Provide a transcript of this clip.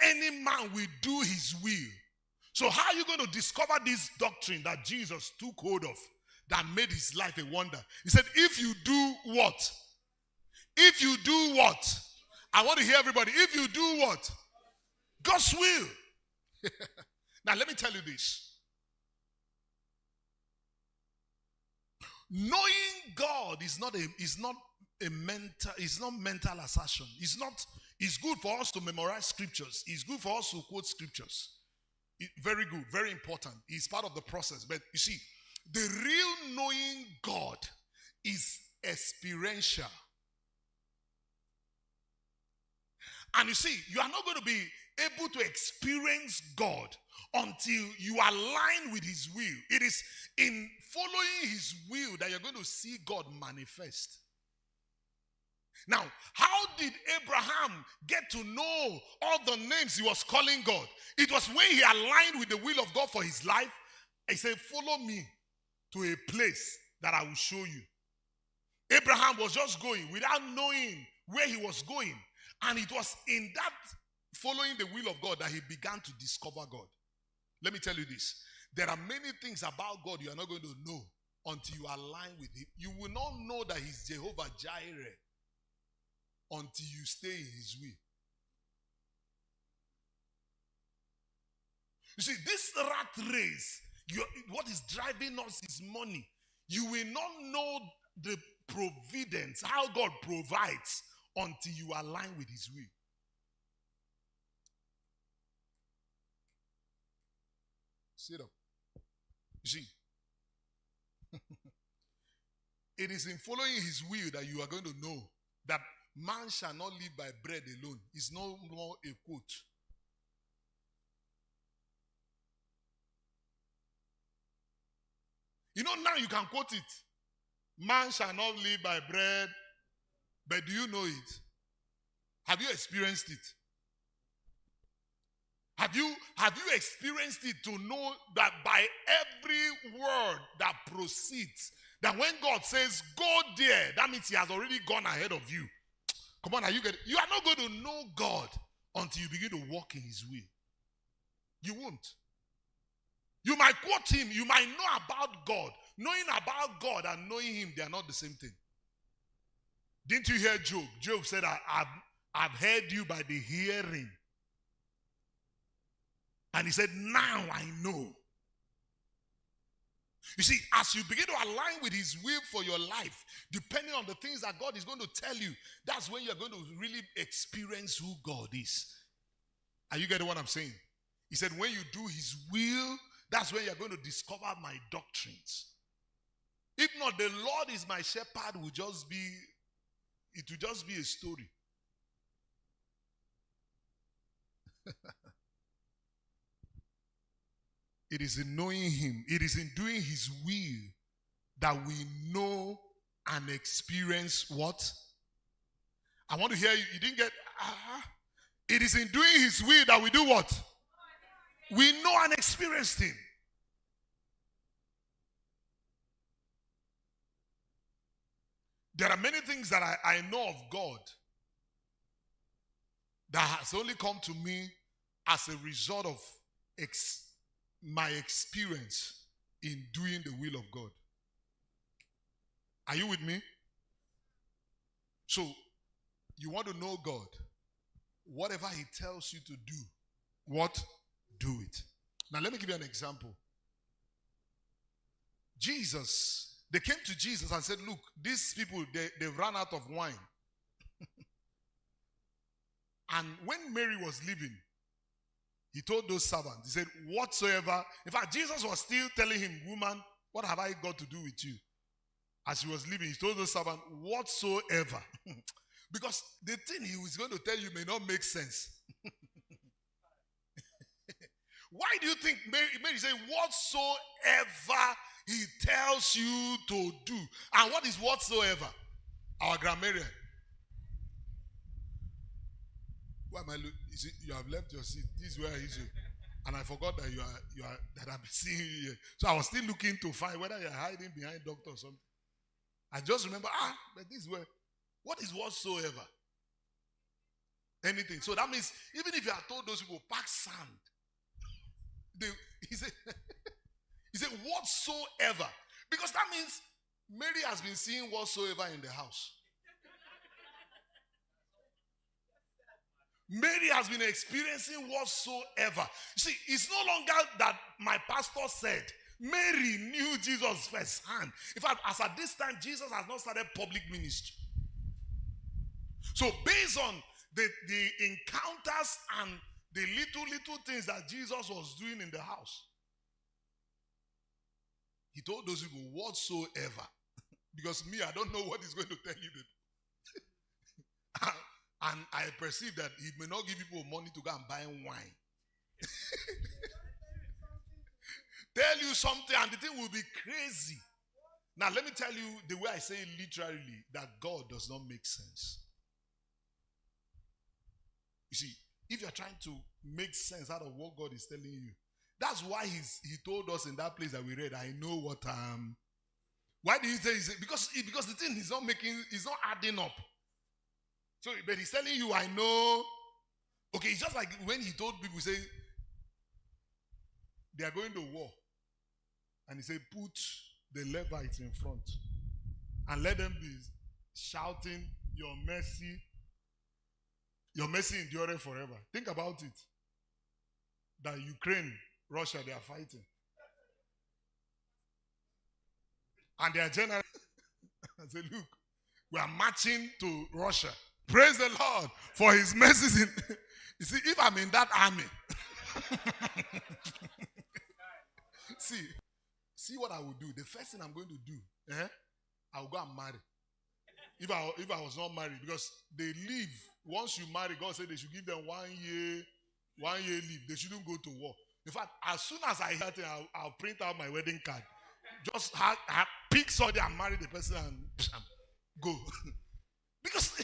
any man will do his will. So how are you going to discover this doctrine that Jesus took hold of that made his life a wonder? He said, if you do what? If you do what? I want to hear everybody. If you do what? God's will. Now let me tell you this. Knowing God is not mental assertion. It's good for us to memorize scriptures. It's good for us to quote scriptures. Very good, very important. It's part of the process. But you see, the real knowing God is experiential. And you see, you are not going to be able to experience God until you align with his will. It is in following his will that you're going to see God manifest. Now, how did Abraham get to know all the names he was calling God? It was when he aligned with the will of God for his life. He said, follow me to a place that I will show you. Abraham was just going without knowing where he was going. And it was in that following the will of God that he began to discover God. Let me tell you this. There are many things about God you are not going to know until you align with him. You will not know that he's Jehovah Jireh until you stay in his will. You see, this rat race, what is driving us is money. You will not know the providence, how God provides, until you align with his will. Sit up. You see, it is in following his will that you are going to know that man shall not live by bread alone. It's no more a quote. You know, now you can quote it. Man shall not live by bread. But do you know it? Have you experienced it? Have you experienced it to know that by every word that proceeds, that when God says, go there, that means he has already gone ahead of you. Come on, you are not going to know God until you begin to walk in his will. You won't. You might quote him, you might know about God. Knowing about God and knowing him, they are not the same thing. Didn't you hear Job? Job said, I've heard you by the hearing. And he said, now I know. You see, as you begin to align with his will for your life, depending on the things that God is going to tell you, that's when you're going to really experience who God is. Are you getting what I'm saying? He said, when you do his will, that's when you're going to discover my doctrines. If not, the Lord is my shepherd will just be a story. It is in knowing him, it is in doing his will that we know and experience what? I want to hear you. You didn't get, It is in doing his will that we do what? We know and experience him. There are many things that I know of God that has only come to me as a result of my experience in doing the will of God. Are you with me? So, you want to know God. Whatever he tells you to do, what? Do it. Now, let me give you an example. They came to Jesus and said, look, these people, they ran out of wine. And when Mary was leaving, he told those servants, he said, whatsoever. In fact, Jesus was still telling him, woman, what have I got to do with you? As he was leaving, he told those servants, whatsoever. Because the thing he was going to tell you may not make sense. Why do you think Mary said, whatsoever he tells you to do? And what is whatsoever? Our grammarian. Why am I looking? You have left your seat. This is where I usually. And I forgot that you are that I'm seeing you here. So I was still looking to find whether you're hiding behind doctor or something. I just remember, but this is where. What is whatsoever? anything. So that means even if you are told those people pack sand, they, he said, he said whatsoever, because that means Mary has been seeing whatsoever in the house. Mary has been experiencing whatsoever. See, it's no longer that my pastor said. Mary knew Jesus firsthand. In fact, as at this time, Jesus has not started public ministry. So based on the encounters and the little things that Jesus was doing in the house, he told those people whatsoever. Because me, I don't know what he's going to tell you. And I perceive that he may not give people money to go and buy wine. Tell you something and the thing will be crazy. Now let me tell you the way I say it literally, that God does not make sense. You see, if you're trying to make sense out of what God is telling you, that's why he told us in that place that we read, I know what why did he say because the thing is not adding up. So, but he's telling you, I know. Okay, it's just like when he told people, say, they are going to war. And he said, put the Levites in front. And let them be shouting, your mercy endureth forever. Think about it. That Ukraine, Russia, they are fighting. And their general said, look, we are marching to Russia. Praise the Lord for his mercies. You see, if I'm in that army, see what I will do. The first thing I'm going to do, I will go and marry. If I was not married, because they leave. Once you marry, God said they should give them 1 year leave. They shouldn't go to war. In fact, as soon as I hear that, I'll print out my wedding card. Just pick somebody and marry the person and go. Because